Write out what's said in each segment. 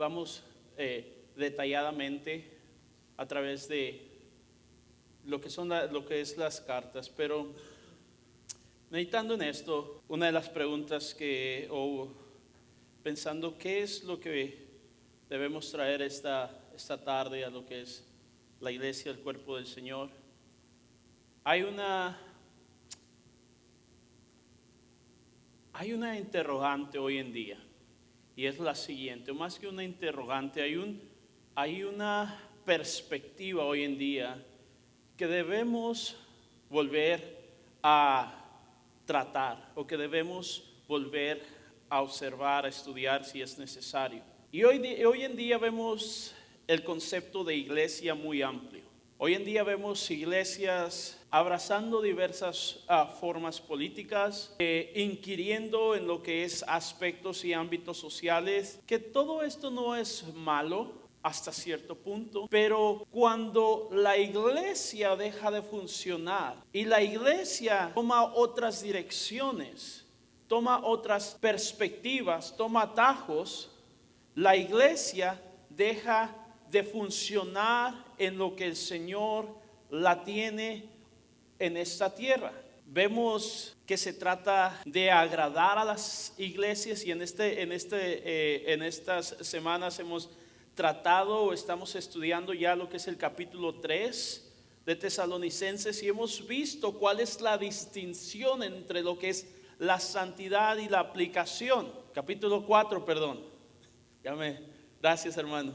vamos detalladamente a través de lo que es las cartas, pero meditando en esto, una de las preguntas pensando qué es lo que debemos traer esta tarde a lo que es la iglesia, el cuerpo del Señor, hay una interrogante hoy en día, y es la siguiente: más que una interrogante, hay una perspectiva hoy en día que debemos volver a tratar, o que debemos volver a observar, a estudiar si es necesario. Y hoy en día vemos el concepto de iglesia muy amplio. Hoy en día vemos iglesias abrazando diversas formas políticas, inquiriendo en lo que es aspectos y ámbitos sociales, que todo esto no es malo hasta cierto punto, pero cuando la iglesia deja de funcionar y la iglesia toma otras direcciones, toma otras perspectivas, toma atajos, la iglesia deja de funcionar en lo que el Señor la tiene en esta tierra. Vemos que se trata de agradar a las iglesias, y en estas semanas hemos tratado o estamos estudiando ya lo que es el capítulo 3 de Tesalonicenses, y hemos visto cuál es la distinción entre lo que es la santidad y la aplicación. Capítulo 4, perdón. Gracias, hermano.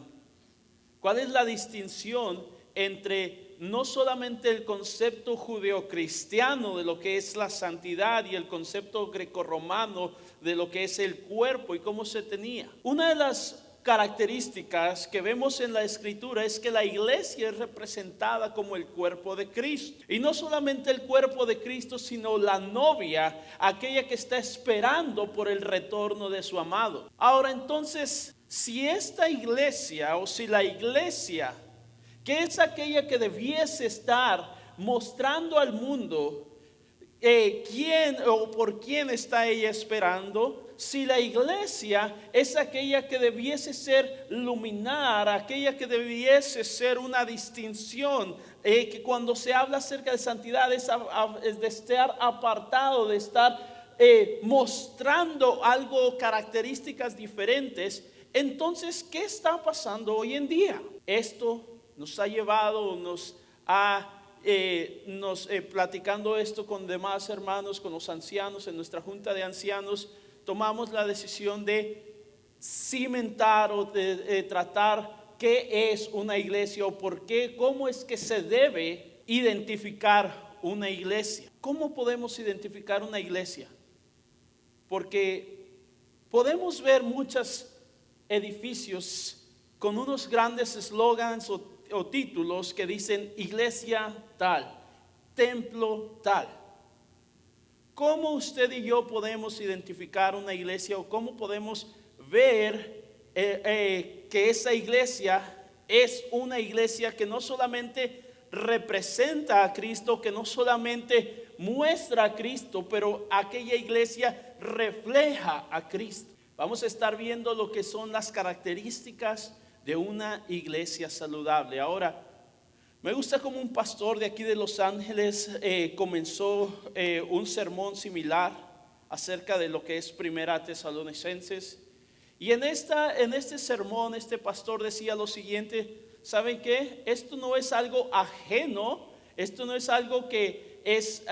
¿Cuál es la distinción entre no solamente el concepto judeocristiano de lo que es la santidad y el concepto grecorromano de lo que es el cuerpo y cómo se tenía? Una de las características que vemos en la escritura es que la iglesia es representada como el cuerpo de Cristo, y no solamente el cuerpo de Cristo, sino la novia, aquella que está esperando por el retorno de su amado. Ahora, entonces, si esta iglesia, o si la iglesia, que es aquella que debiese estar mostrando al mundo quién o por quién está ella esperando, si la iglesia es aquella que debiese ser luminar, aquella que debiese ser una distinción, que cuando se habla acerca de santidad es de estar apartado, de estar mostrando algo, características diferentes. Entonces, ¿qué está pasando hoy en día? Esto nos ha llevado, platicando esto con demás hermanos, con los ancianos en nuestra junta de ancianos, tomamos la decisión de cimentar o de tratar qué es una iglesia, o por qué, cómo es que se debe identificar una iglesia. ¿Cómo podemos identificar una iglesia? Porque podemos ver muchos edificios con unos grandes eslogans o títulos que dicen iglesia tal, templo tal. ¿Cómo usted y yo podemos identificar una iglesia, o cómo podemos ver que esa iglesia es una iglesia que no solamente representa a Cristo, que no solamente muestra a Cristo, pero aquella iglesia refleja a Cristo? Vamos a estar viendo lo que son las características de una iglesia saludable. Ahora, me gusta como un pastor de aquí de Los Ángeles comenzó un sermón similar acerca de lo que es Primera Tesalonicenses. Y en este sermón, este pastor decía lo siguiente: ¿saben qué? Esto no es algo ajeno, esto no es algo que es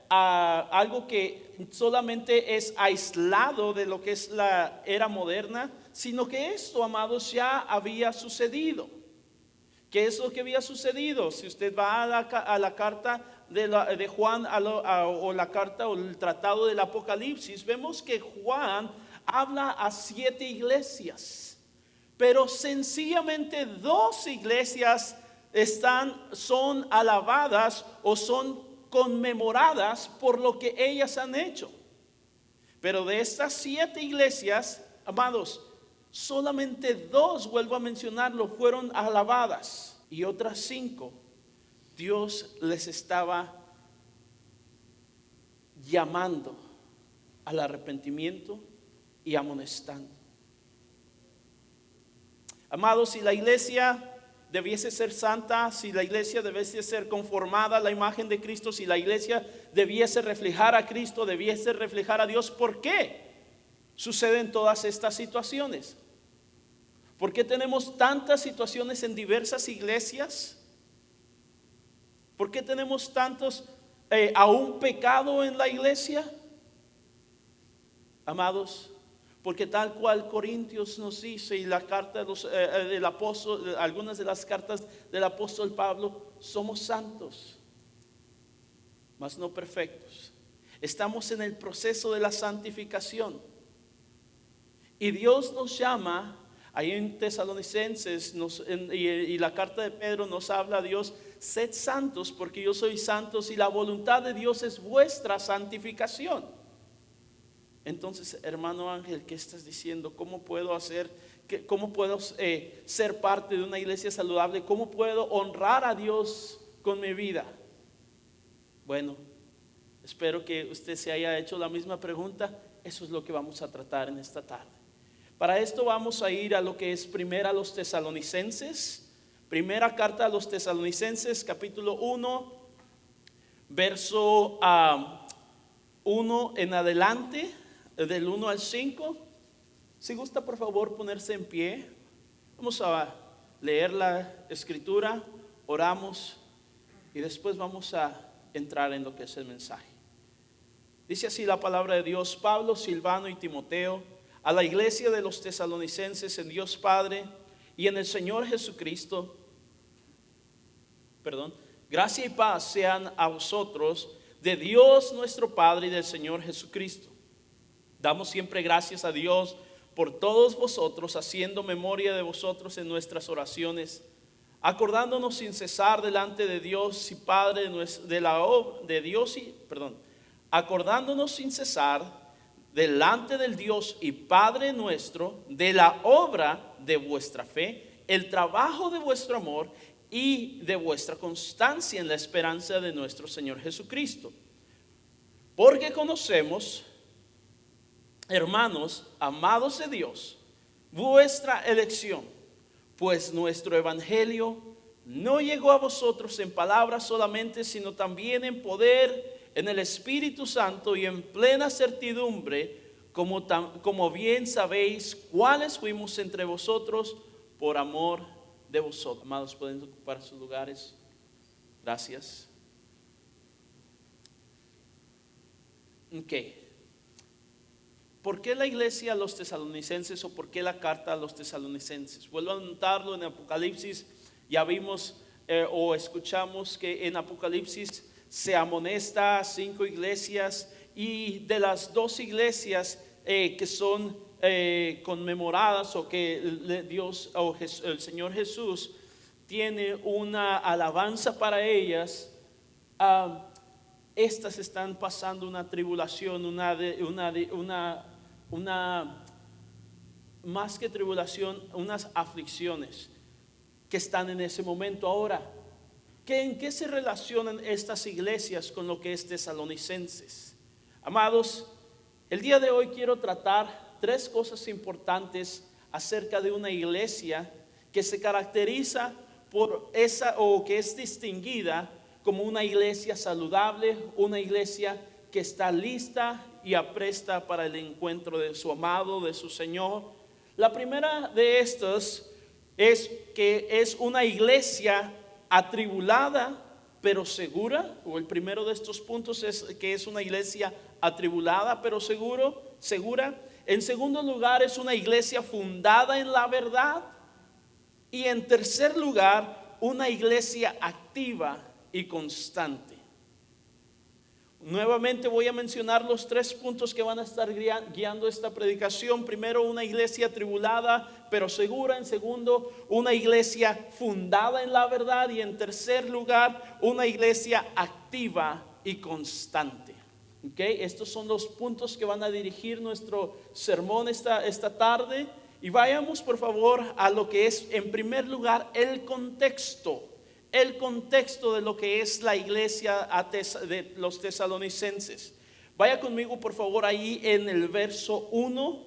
algo que solamente es aislado de lo que es la era moderna, sino que esto, amados, ya había sucedido. ¿Qué es lo que había sucedido? Si usted va a la carta de Juan o la carta o el tratado del Apocalipsis, vemos que Juan habla a 7 iglesias, pero sencillamente 2 iglesias son alabadas o son conmemoradas por lo que ellas han hecho. Pero de estas 7 iglesias, amados, solamente 2, vuelvo a mencionarlo, fueron alabadas, y otras 5 Dios les estaba llamando al arrepentimiento y amonestando. Amados, si la iglesia debiese ser santa, si la iglesia debiese ser conformada a la imagen de Cristo, si la iglesia debiese reflejar a Cristo, debiese reflejar a Dios, ¿por qué suceden todas estas situaciones? ¿Por qué tenemos tantas situaciones en diversas iglesias? ¿Por qué tenemos tantos aún pecado en la iglesia? Amados, porque tal cual Corintios nos dice, y la carta del apóstol, algunas de las cartas del apóstol Pablo, somos santos, mas no perfectos. Estamos en el proceso de la santificación. Y Dios nos llama, ahí en Tesalonicenses, y la carta de Pedro nos habla, Dios, sed santos porque yo soy santos, y la voluntad de Dios es vuestra santificación. Entonces, hermano Ángel, ¿qué estás diciendo? ¿Cómo puedo ser parte de una iglesia saludable? ¿Cómo puedo honrar a Dios con mi vida? Bueno, espero que usted se haya hecho la misma pregunta. Eso es lo que vamos a tratar en esta tarde. Para esto vamos a ir a lo que es primera a los Tesalonicenses. Primera carta a los Tesalonicenses, capítulo 1, verso 1 en adelante, del 1 al 5. Si gusta, por favor, ponerse en pie. Vamos a leer la escritura, oramos y después vamos a entrar en lo que es el mensaje. Dice así la palabra de Dios: Pablo, Silvano y Timoteo, a la iglesia de los tesalonicenses en Dios Padre y en el Señor Jesucristo, gracia y paz sean a vosotros de Dios nuestro Padre y del Señor Jesucristo. Damos siempre gracias a Dios por todos vosotros, haciendo memoria de vosotros en nuestras oraciones, acordándonos sin cesar delante de Dios y Padre acordándonos sin cesar delante del Dios y Padre nuestro de la obra de vuestra fe, el trabajo de vuestro amor y de vuestra constancia en la esperanza de nuestro Señor Jesucristo. Porque conocemos, hermanos, amados de Dios, vuestra elección, pues nuestro evangelio no llegó a vosotros en palabras solamente, sino también en poder, en el Espíritu Santo y en plena certidumbre, como bien sabéis cuáles fuimos entre vosotros por amor de vosotros. Amados, pueden ocupar sus lugares. Gracias. Ok. ¿Por qué la iglesia a los tesalonicenses o por qué la carta a los tesalonicenses? Vuelvo a notarlo en Apocalipsis. Ya vimos o escuchamos que en Apocalipsis se amonesta a 5 iglesias, y de las 2 iglesias que son conmemoradas, o que Dios o el Señor Jesús tiene una alabanza para ellas, estas están pasando una tribulación, una más que tribulación, unas aflicciones que están en ese momento ahora. ¿En qué se relacionan estas iglesias con lo que es Tesalonicenses? Amados, el día de hoy quiero tratar 3 cosas importantes acerca de una iglesia que se caracteriza por esa, o que es distinguida como una iglesia saludable, una iglesia que está lista y apresta para el encuentro de su amado, de su Señor. La primera de estas es que es una iglesia atribulada pero segura, o el primero de estos puntos es que es una iglesia atribulada pero segura. En segundo lugar, es una iglesia fundada en la verdad. Y en tercer lugar, una iglesia activa y constante. Nuevamente voy a mencionar los 3 puntos que van a estar guiando esta predicación. Primero, una iglesia atribulada pero segura. En segundo, una iglesia fundada en la verdad. Y en tercer lugar, una iglesia activa y constante. Okay, estos son los puntos que van a dirigir nuestro sermón esta tarde. Y vayamos por favor a lo que es en primer lugar el contexto de lo que es la iglesia de los tesalonicenses. Vaya conmigo por favor ahí en el verso 1.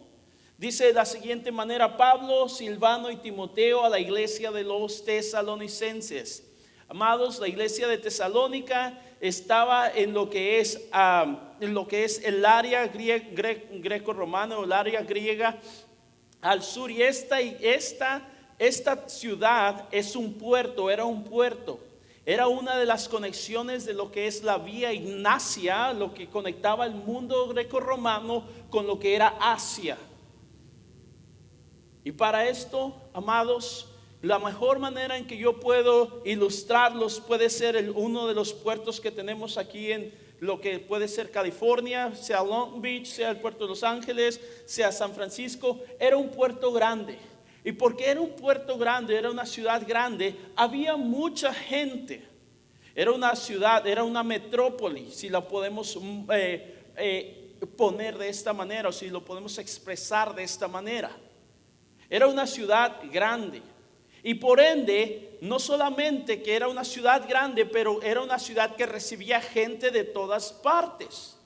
Dice de la siguiente manera: Pablo, Silvano y Timoteo a la iglesia de los tesalonicenses. Amados, la iglesia de Tesalónica estaba en lo que es el área greco-romana o el área griega al sur, y esta ciudad es un puerto, era un puerto. Era una de las conexiones de lo que es la vía Ignacia, lo que conectaba el mundo greco-romano con lo que era Asia. Y para esto, amados, la mejor manera en que yo puedo ilustrarlos puede ser uno de los puertos que tenemos aquí en lo que puede ser California, sea Long Beach, sea el puerto de Los Ángeles, sea San Francisco. Era un puerto grande. Y porque era un puerto grande, era una ciudad grande, había mucha gente. Era una ciudad, era una metrópoli, si la podemos poner de esta manera, o si lo podemos expresar de esta manera. Era una ciudad grande. Y por ende, no solamente que era una ciudad grande, pero era una ciudad que recibía gente de todas partes.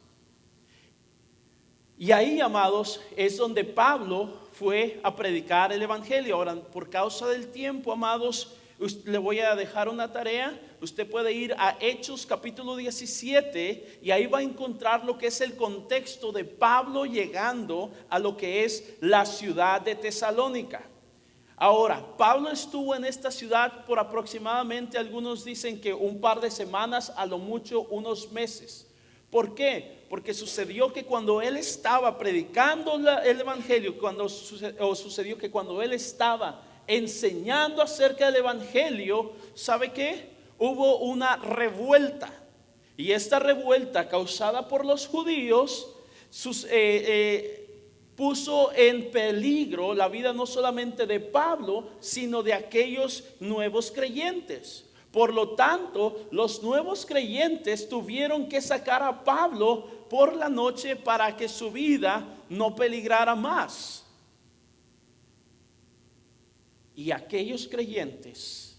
Y ahí, amados, es donde Pablo fue a predicar el evangelio. Ahora, por causa del tiempo, amados, le voy a dejar una tarea. Usted puede ir a Hechos capítulo 17 y ahí va a encontrar lo que es el contexto de Pablo llegando a lo que es la ciudad de Tesalónica. Ahora, Pablo estuvo en esta ciudad por aproximadamente, algunos dicen que un par de semanas, a lo mucho unos meses. ¿Por qué? Porque sucedió que cuando él estaba predicando el evangelio, sucedió que cuando él estaba enseñando acerca del evangelio, ¿sabe qué? Hubo una revuelta. Y esta revuelta, causada por los judíos, puso en peligro la vida no solamente de Pablo, sino de aquellos nuevos creyentes. Por lo tanto, los nuevos creyentes tuvieron que sacar a Pablo por la noche para que su vida no peligrara más. Y aquellos creyentes,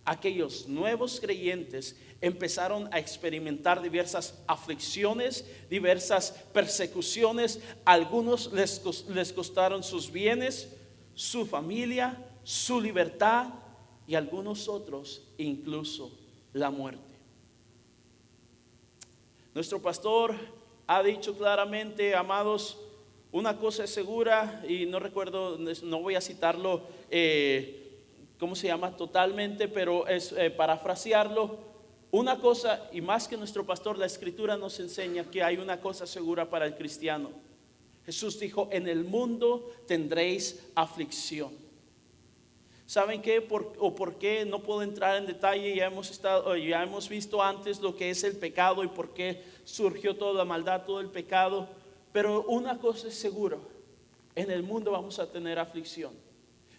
aquellos nuevos creyentes, empezaron a experimentar diversas aflicciones, diversas persecuciones. Algunos les costaron sus bienes, su familia, su libertad, y algunos otros incluso la muerte. Nuestro pastor ha dicho claramente, amados, una cosa es segura, y no recuerdo, no voy a citarlo, ¿cómo se llama? Totalmente, pero es parafrasearlo. Una cosa, y más que nuestro pastor, la escritura nos enseña que hay una cosa segura para el cristiano. Jesús dijo: en el mundo tendréis aflicción. ¿Saben qué? ¿Por qué? No puedo entrar en detalle. Ya hemos visto antes lo que es el pecado y por qué surgió toda la maldad, todo el pecado. Pero una cosa es segura: en el mundo vamos a tener aflicción.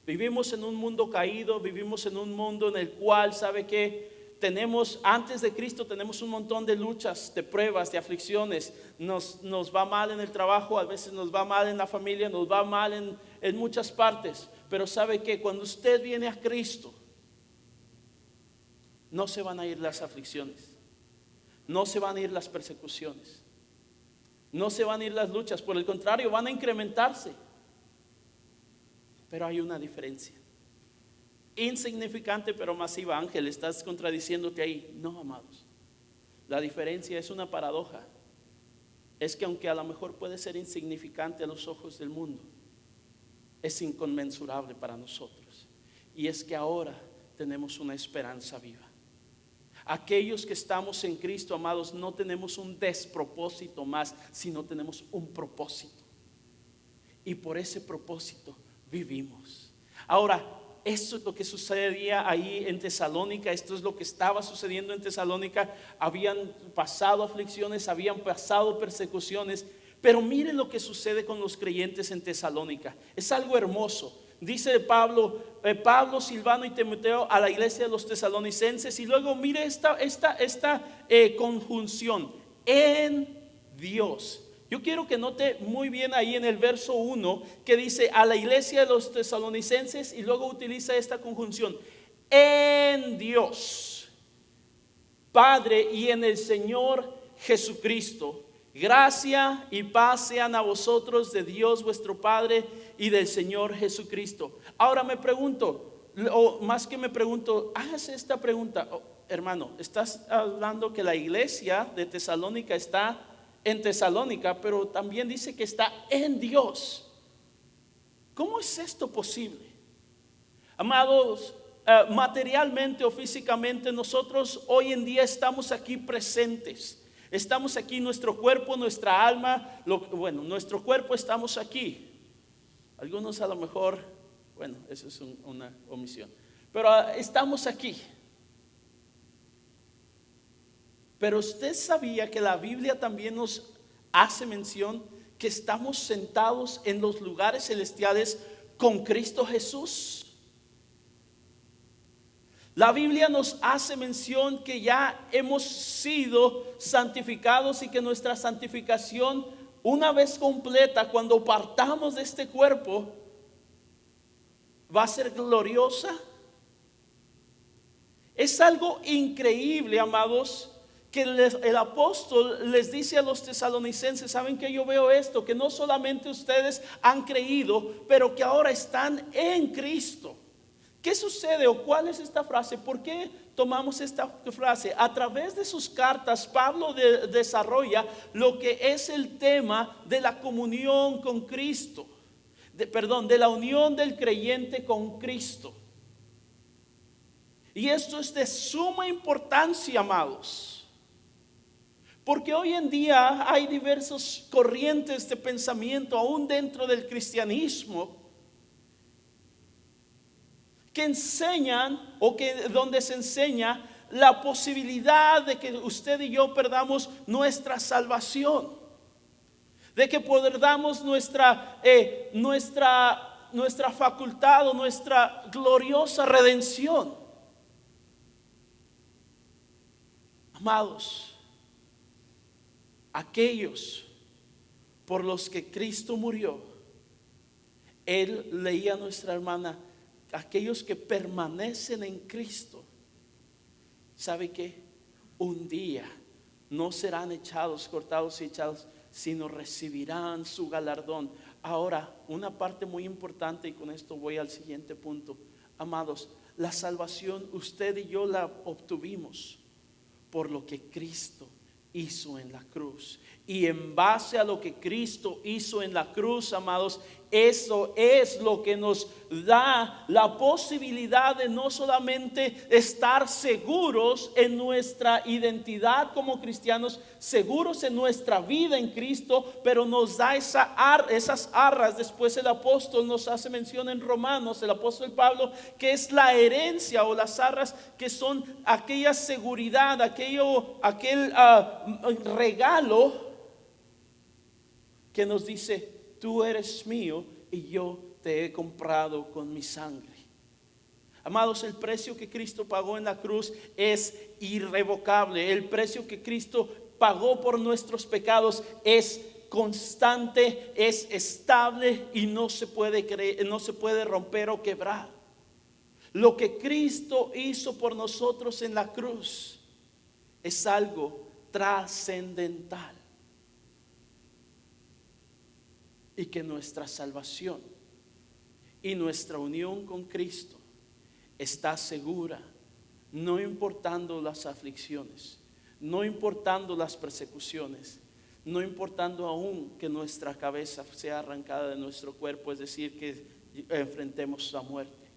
Vivimos en un mundo caído, vivimos en un mundo en el cual, ¿sabe qué? Antes de Cristo tenemos un montón de luchas, de pruebas, de aflicciones. Nos va mal en el trabajo, a veces nos va mal en la familia, nos va mal en muchas partes. Pero sabe que cuando usted viene a Cristo, no se van a ir las aflicciones, no se van a ir las persecuciones, no se van a ir las luchas. Por el contrario, van a incrementarse. Pero hay una diferencia. Insignificante pero masiva. Ángel, estás contradiciéndote ahí. No, amados, la diferencia es una paradoja. Es que aunque a lo mejor puede ser insignificante a los ojos del mundo, es inconmensurable para nosotros. Y es que ahora tenemos una esperanza viva. Aquellos que estamos en Cristo, amados, no tenemos un despropósito más, sino tenemos un propósito. Y por ese propósito vivimos. Ahora, esto es lo que sucedía ahí en Tesalónica. Esto es lo que estaba sucediendo en Tesalónica. Habían pasado aflicciones, habían pasado persecuciones. Pero miren lo que sucede con los creyentes en Tesalónica. Es algo hermoso. Dice Pablo, Silvano y Timoteo a la iglesia de los tesalonicenses. Y luego mire esta conjunción: en Dios. Yo quiero que note muy bien ahí en el verso 1 que dice a la iglesia de los tesalonicenses, y luego utiliza esta conjunción: en Dios Padre y en el Señor Jesucristo. Gracia y paz sean a vosotros de Dios vuestro Padre y del Señor Jesucristo. Ahora me pregunto, o más que me pregunto, hágase esta pregunta. Hermano, estás hablando que la iglesia de Tesalónica está en Tesalónica, pero también dice que está en Dios. ¿Cómo es esto posible? Amados, materialmente o físicamente nosotros hoy en día estamos aquí presentes. Estamos aquí, nuestro cuerpo, nuestra alma, nuestro cuerpo estamos aquí. Algunos a lo mejor, eso es una omisión, pero estamos aquí. Pero usted sabía que la Biblia también nos hace mención que estamos sentados en los lugares celestiales con Cristo Jesús. La Biblia nos hace mención que ya hemos sido santificados y que nuestra santificación, una vez completa, cuando partamos de este cuerpo, va a ser gloriosa. Es algo increíble, amados, que el apóstol les dice a los tesalonicenses: saben que yo veo esto, que no solamente ustedes han creído, pero que ahora están en Cristo. ¿Qué sucede o cuál es esta frase? ¿Por qué tomamos esta frase? A través de sus cartas, Pablo desarrolla lo que es el tema de la comunión con Cristo, de la unión del creyente con Cristo. Y esto es de suma importancia, amados, porque hoy en día hay diversas corrientes de pensamiento, aún dentro del cristianismo, que enseñan donde se enseña la posibilidad de que usted y yo perdamos nuestra salvación, de que perdamos nuestra facultad o nuestra gloriosa redención. Amados, aquellos por los que Cristo murió, él leía a nuestra hermana, aquellos que permanecen en Cristo, ¿sabe qué? Un día no serán echados, cortados y echados, sino recibirán su galardón. Ahora, una parte muy importante, y con esto voy al siguiente punto. Amados, la salvación usted y yo la obtuvimos por lo que Cristo hizo en la cruz. Y en base a lo que Cristo hizo en la cruz, amados, eso es lo que nos da la posibilidad de no solamente estar seguros en nuestra identidad como cristianos, seguros en nuestra vida en Cristo, pero nos da esas arras. Después el apóstol nos hace mención en Romanos, el apóstol Pablo, que es la herencia o las arras, que son aquella seguridad, aquel regalo que nos dice: tú eres mío y yo te he comprado con mi sangre. Amados, el precio que Cristo pagó en la cruz es irrevocable. El precio que Cristo pagó por nuestros pecados es constante, es estable y no se puede romper o quebrar. Lo que Cristo hizo por nosotros en la cruz es algo trascendental. Y que nuestra salvación y nuestra unión con Cristo está segura, no importando las aflicciones, no importando las persecuciones, no importando aún que nuestra cabeza sea arrancada de nuestro cuerpo, es decir, que enfrentemos la muerte.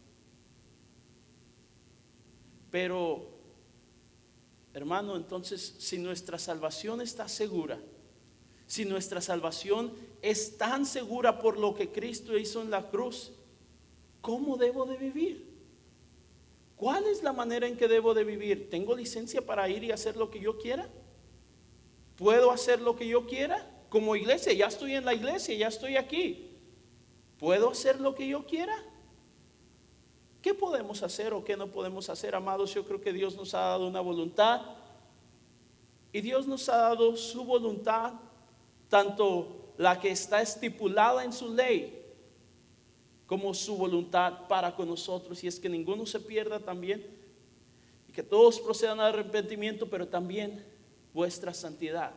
Pero, hermano, entonces, si nuestra salvación está segura, si nuestra salvación es tan segura por lo que Cristo hizo en la cruz, ¿cómo debo de vivir? ¿Cuál es la manera en que debo de vivir? ¿Tengo licencia para ir y hacer lo que yo quiera? ¿Puedo hacer lo que yo quiera? Como iglesia, ya estoy en la iglesia, ya estoy aquí. ¿Puedo hacer lo que yo quiera? ¿Qué podemos hacer o qué no podemos hacer, amados? Yo creo que Dios nos ha dado una voluntad, y Dios nos ha dado su voluntad, tanto la que está estipulada en su ley como su voluntad para con nosotros, y es que ninguno se pierda también, y que todos procedan al arrepentimiento, pero también vuestra santidad.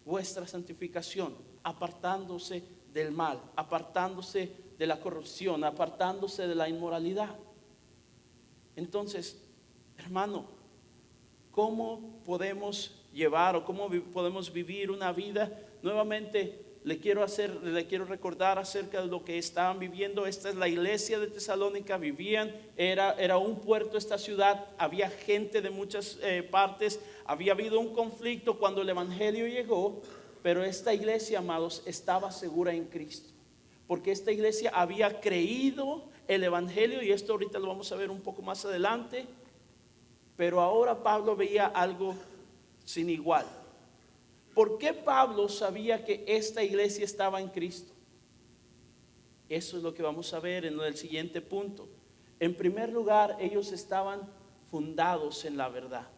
vuestra santificación, apartándose del mal, apartándose de la corrupción, apartándose de la inmoralidad. Entonces, hermano, ¿cómo podemos llevar o cómo podemos vivir una vida? Nuevamente le quiero recordar acerca de lo que estaban viviendo. Esta es la iglesia de Tesalónica. Era un puerto esta ciudad, había gente de muchas partes, había habido un conflicto cuando el evangelio llegó, pero esta iglesia, amados, estaba segura en Cristo, porque esta iglesia había creído el evangelio, y esto ahorita lo vamos a ver un poco más adelante. Pero ahora Pablo veía algo sin igual. ¿Por qué Pablo sabía que esta iglesia estaba en Cristo? Eso es lo que vamos a ver en el siguiente punto. En primer lugar, ellos estaban fundados en la verdad.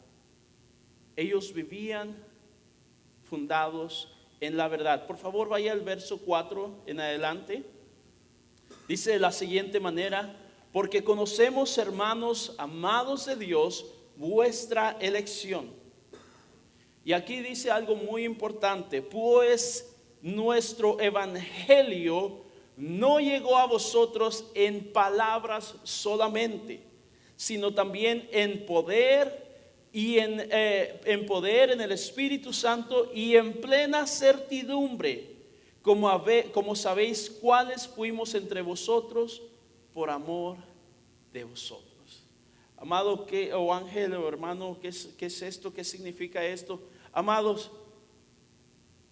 Ellos vivían fundados en la verdad. Por favor, vaya al verso 4 en adelante. Dice de la siguiente manera: porque conocemos, hermanos amados de Dios, vuestra elección. Y aquí dice algo muy importante: pues nuestro evangelio no llegó a vosotros en palabras solamente, sino también en poder y en poder, en el Espíritu Santo y en plena certidumbre, como sabéis cuáles fuimos entre vosotros por amor de vosotros. Amado, o ángel o hermano, ¿qué es esto? ¿Qué significa esto? Amados,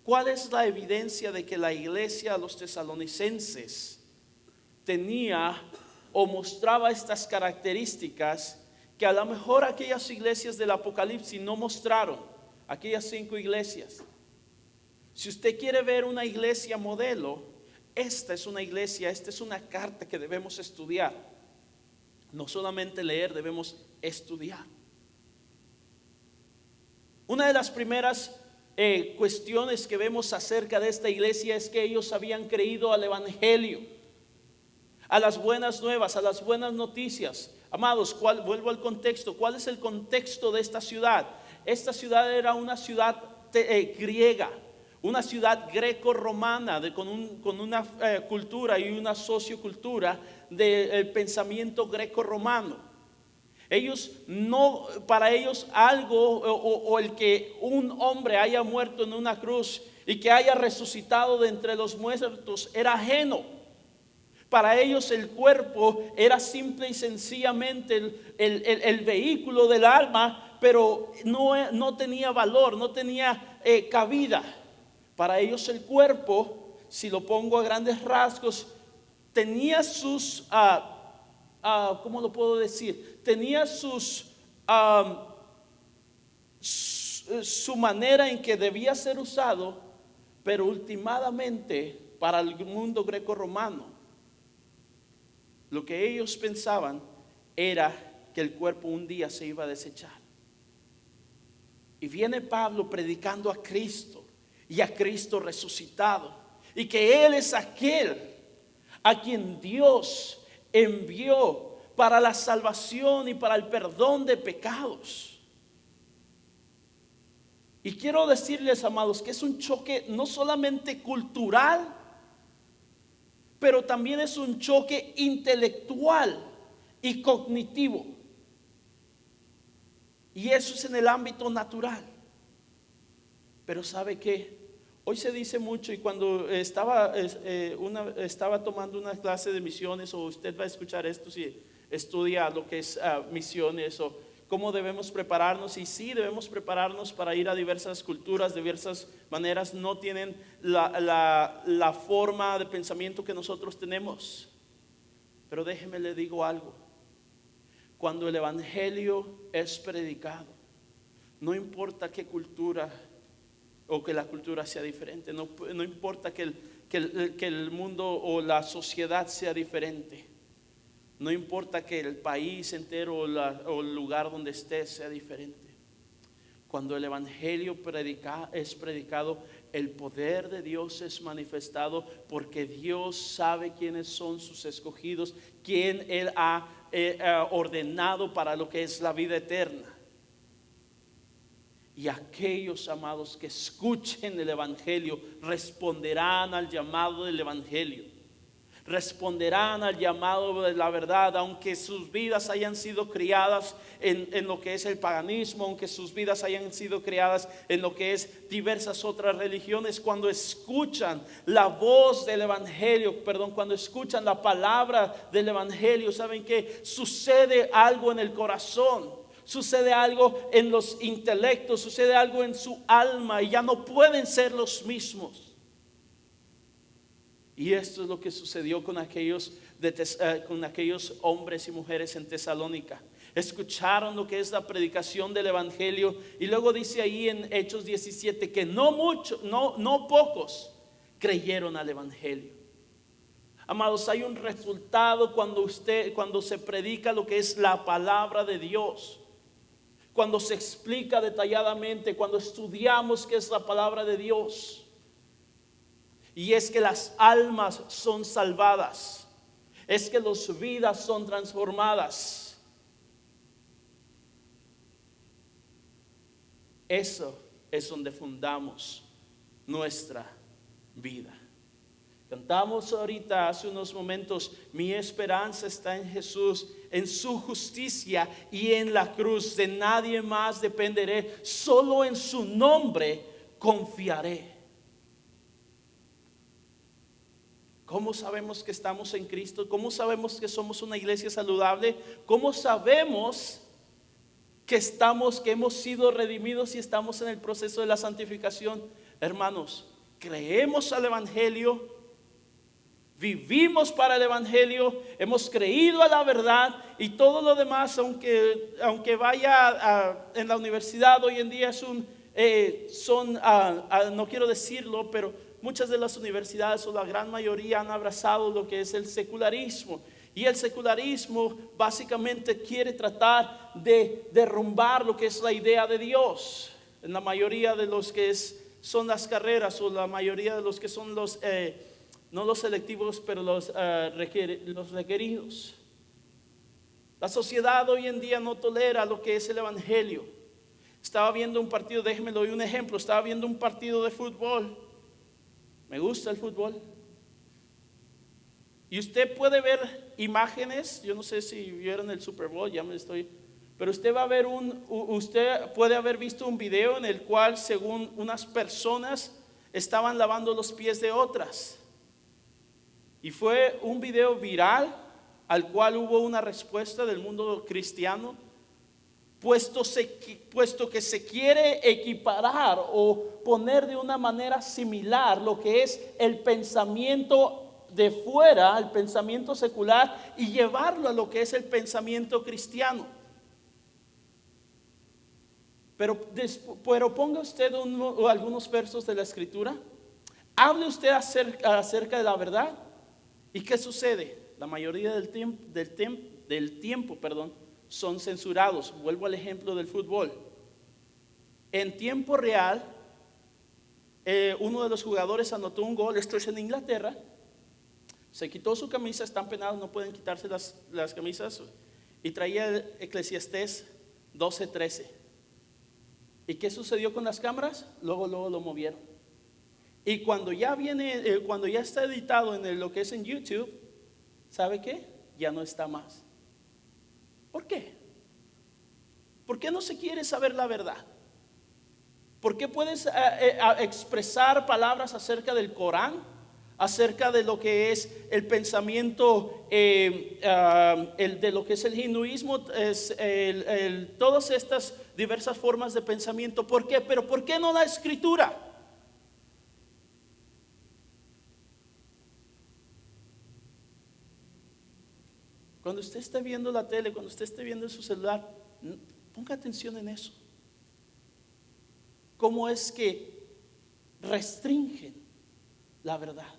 ¿cuál es la evidencia de que la iglesia, los tesalonicenses, tenía o mostraba estas características que a lo mejor aquellas iglesias del Apocalipsis no mostraron? Aquellas 5 iglesias. Si usted quiere ver una iglesia modelo, esta es una iglesia, esta es una carta que debemos estudiar. No solamente leer, debemos estudiar. Una de las primeras cuestiones que vemos acerca de esta iglesia es que ellos habían creído al evangelio, a las buenas nuevas, a las buenas noticias. Amados, vuelvo al contexto. ¿Cuál es el contexto de esta ciudad? Esta ciudad era una ciudad griega, una ciudad greco-romana, con una cultura y una sociocultura del pensamiento greco-romano. Para ellos algo o el que un hombre haya muerto en una cruz y que haya resucitado de entre los muertos era ajeno. Para ellos el cuerpo era simple y sencillamente el vehículo del alma, pero no tenía valor, no tenía cabida. Para ellos el cuerpo, si lo pongo a grandes rasgos, tenía sus ¿cómo lo puedo decir? Tenía su manera en que debía ser usado, pero últimamente para el mundo greco-romano, lo que ellos pensaban era que el cuerpo un día se iba a desechar. Y viene Pablo predicando a Cristo y a Cristo resucitado, y que Él es aquel a quien Dios envió para la salvación y para el perdón de pecados. Y quiero decirles, amados, que es un choque no solamente cultural, pero también es un choque intelectual y cognitivo. Y eso es en el ámbito natural. Pero ¿sabe qué? Hoy se dice mucho, y cuando estaba tomando una clase de misiones, o usted va a escuchar esto si estudia lo que es misiones, o cómo debemos prepararnos. Y sí, debemos prepararnos para ir a diversas culturas, diversas maneras. No tienen la forma de pensamiento que nosotros tenemos. Pero déjeme le digo algo: cuando el evangelio es predicado, no importa qué cultura o que la cultura sea diferente, no importa que el mundo o la sociedad sea diferente, no importa que el país entero o el lugar donde estés sea diferente. Cuando el evangelio es predicado, el poder de Dios es manifestado, porque Dios sabe quiénes son sus escogidos, quién Él ha ordenado para lo que es la vida eterna. Y aquellos, amados, que escuchen el Evangelio responderán al llamado del Evangelio. Responderán al llamado de la verdad, aunque sus vidas hayan sido criadas en lo que es el paganismo, aunque sus vidas hayan sido criadas en lo que es diversas otras religiones. Cuando escuchan la voz del Evangelio, cuando escuchan la palabra del Evangelio, ¿saben qué? Sucede algo en el corazón, sucede algo en los intelectos, sucede algo en su alma, y ya no pueden ser los mismos. Y esto es lo que sucedió con aquellos hombres y mujeres en Tesalónica. Escucharon lo que es la predicación del Evangelio, y luego dice ahí en Hechos 17 que no pocos creyeron al Evangelio. Amados, hay un resultado cuando se predica lo que es la palabra de Dios, cuando se explica detalladamente, cuando estudiamos qué es la palabra de Dios. Y es que las almas son salvadas, es que las vidas son transformadas. Eso es donde fundamos nuestra vida. Cantamos ahorita hace unos momentos: mi esperanza está en Jesús, en su justicia y en la cruz. De nadie más dependeré, solo en su nombre confiaré. ¿Cómo sabemos que estamos en Cristo? ¿Cómo sabemos que somos una iglesia saludable? ¿Cómo sabemos que hemos sido redimidos y estamos en el proceso de la santificación? Hermanos, creemos al Evangelio, vivimos para el Evangelio, hemos creído a la verdad, y todo lo demás, aunque vaya en la universidad hoy en día, no quiero decirlo, pero muchas de las universidades, o la gran mayoría, han abrazado lo que es el secularismo. Y el secularismo básicamente quiere tratar de derrumbar lo que es la idea de Dios en la mayoría de los que son las carreras, o la mayoría de los que son no los selectivos, pero los requeridos. La sociedad hoy en día no tolera lo que es el Evangelio. Estaba viendo un partido, déjenme doy un ejemplo. Estaba viendo un partido de fútbol. Me gusta el fútbol. Y usted puede ver imágenes. Yo no sé si vieron el Super Bowl, pero usted puede haber visto un video en el cual, según unas personas, estaban lavando los pies de otras. Y fue un video viral al cual hubo una respuesta del mundo cristiano, puesto que se quiere equiparar o poner de una manera similar lo que es el pensamiento de fuera, el pensamiento secular, y llevarlo a lo que es el pensamiento cristiano. Pero ponga usted algunos versos de la Escritura, hable usted acerca de la verdad, ¿y qué sucede? La mayoría del tiempo, son censurados. Vuelvo al ejemplo del fútbol. En tiempo real, uno de los jugadores anotó un gol. Esto es en Inglaterra. Se quitó su camisa, están penados, no pueden quitarse las camisas, y traía el Eclesiastés 12:13. ¿Y qué sucedió con las cámaras? Luego lo movieron. Y cuando ya está editado en lo que es en YouTube, ¿sabe qué? Ya no está más. ¿Por qué? ¿Por qué no se quiere saber la verdad? ¿Por qué puedes expresar palabras acerca del Corán, acerca de lo que es el pensamiento, de lo que es el hinduismo, todas estas diversas formas de pensamiento? ¿Por qué? Pero ¿por qué no la Escritura? Cuando usted esté viendo la tele, cuando usted esté viendo su celular, ponga atención en eso. ¿Cómo es que restringen la verdad?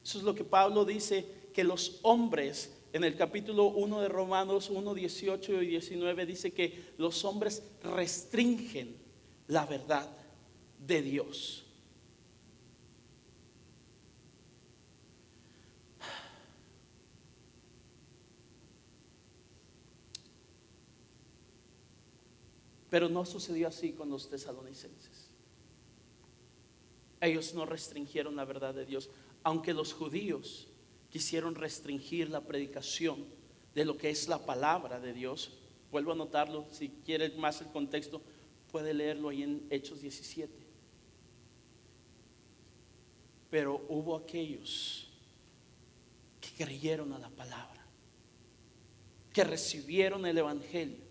Eso es lo que Pablo dice, que los hombres, en el capítulo 1 de Romanos 1, 18 y 19, dice que los hombres restringen la verdad de Dios. Pero no sucedió así con los tesalonicenses. Ellos no restringieron la verdad de Dios, aunque los judíos quisieron restringir la predicación de lo que es la palabra de Dios. Vuelvo a anotarlo, si quiere más el contexto, puede leerlo ahí en Hechos 17. Pero hubo aquellos que creyeron a la palabra, que recibieron el evangelio.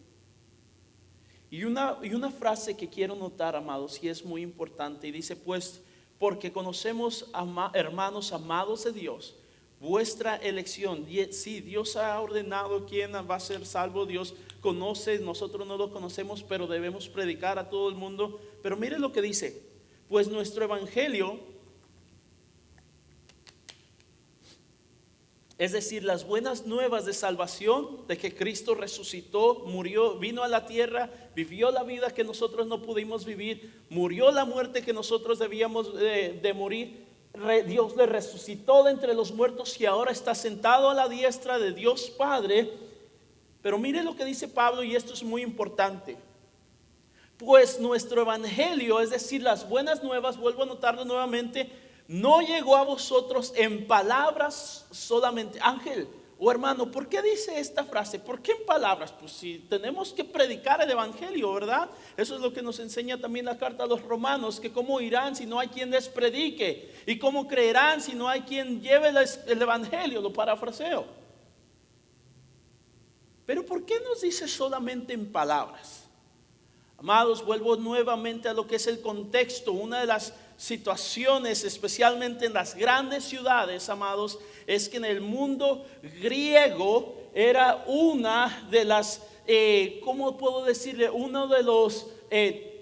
Y una frase que quiero notar, amados, y es muy importante, y dice: pues porque conocemos, hermanos amados de Dios, vuestra elección. Sí, Dios ha ordenado quién va a ser salvo. Dios conoce, nosotros no lo conocemos, pero debemos predicar a todo el mundo. Pero mire lo que dice: pues nuestro evangelio, es decir, las buenas nuevas de salvación, de que Cristo resucitó, murió, vino a la tierra, vivió la vida que nosotros no pudimos vivir, murió la muerte que nosotros debíamos de morir. Dios le resucitó de entre los muertos y ahora está sentado a la diestra de Dios Padre. Pero mire lo que dice Pablo, y esto es muy importante: pues nuestro evangelio, es decir, las buenas nuevas, vuelvo a notarlo nuevamente, no llegó a vosotros en palabras solamente. Ángel o hermano, ¿por qué dice esta frase? ¿Por qué en palabras? Pues si tenemos que predicar el evangelio, ¿verdad? Eso es lo que nos enseña también la carta a los romanos, que cómo irán si no hay quien les predique, y cómo creerán si no hay quien lleve el evangelio. Lo parafraseo. Pero ¿por qué nos dice solamente en palabras? Amados, vuelvo nuevamente a lo que es el contexto. Una de las situaciones, especialmente en las grandes ciudades, amados, es que en el mundo griego era una de las, ¿cómo puedo decirle? Uno de los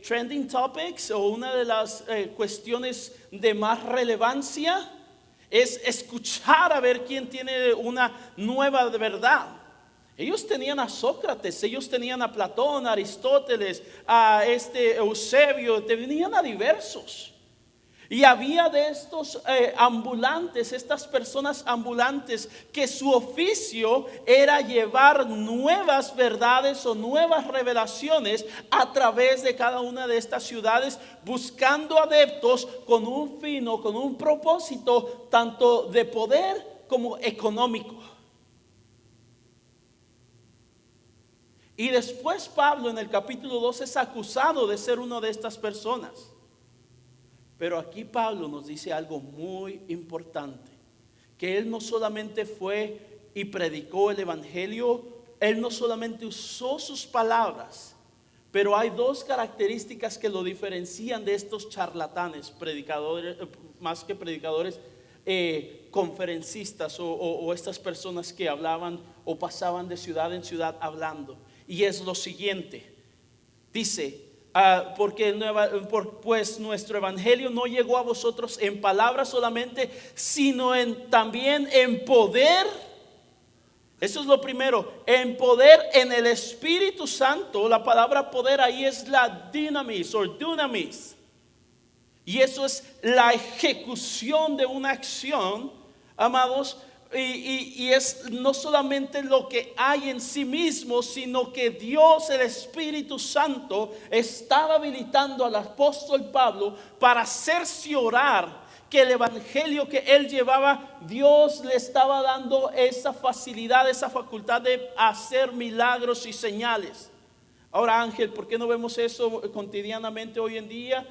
trending topics, o una de las cuestiones de más relevancia, es escuchar a ver quién tiene una nueva verdad. Ellos tenían a Sócrates, ellos tenían a Platón, a Aristóteles, a Eusebio, tenían a diversos. Y había de estos ambulantes, estas personas ambulantes, que su oficio era llevar nuevas verdades o nuevas revelaciones a través de cada una de estas ciudades, buscando adeptos con un fin o con un propósito tanto de poder como económico. Y después Pablo en el capítulo 2 es acusado de ser una de estas personas. Pero aquí Pablo nos dice algo muy importante: que él no solamente fue y predicó el evangelio, él no solamente usó sus palabras, pero hay dos características que lo diferencian de estos charlatanes, predicadores, más que predicadores, conferencistas o estas personas que hablaban o pasaban de ciudad en ciudad hablando. Y es lo siguiente: dice, pues nuestro evangelio no llegó a vosotros en palabras solamente, sino también en poder. Eso es lo primero, en poder, en el Espíritu Santo. La palabra poder ahí es la dynamis o dunamis, y eso es la ejecución de una acción, amados. Y es no solamente lo que hay en sí mismo, sino que Dios, el Espíritu Santo, estaba habilitando al apóstol Pablo para cerciorar que el evangelio que él llevaba, Dios le estaba dando esa facilidad, esa facultad de hacer milagros y señales. Ahora, Ángel, ¿por qué no vemos eso cotidianamente hoy en día?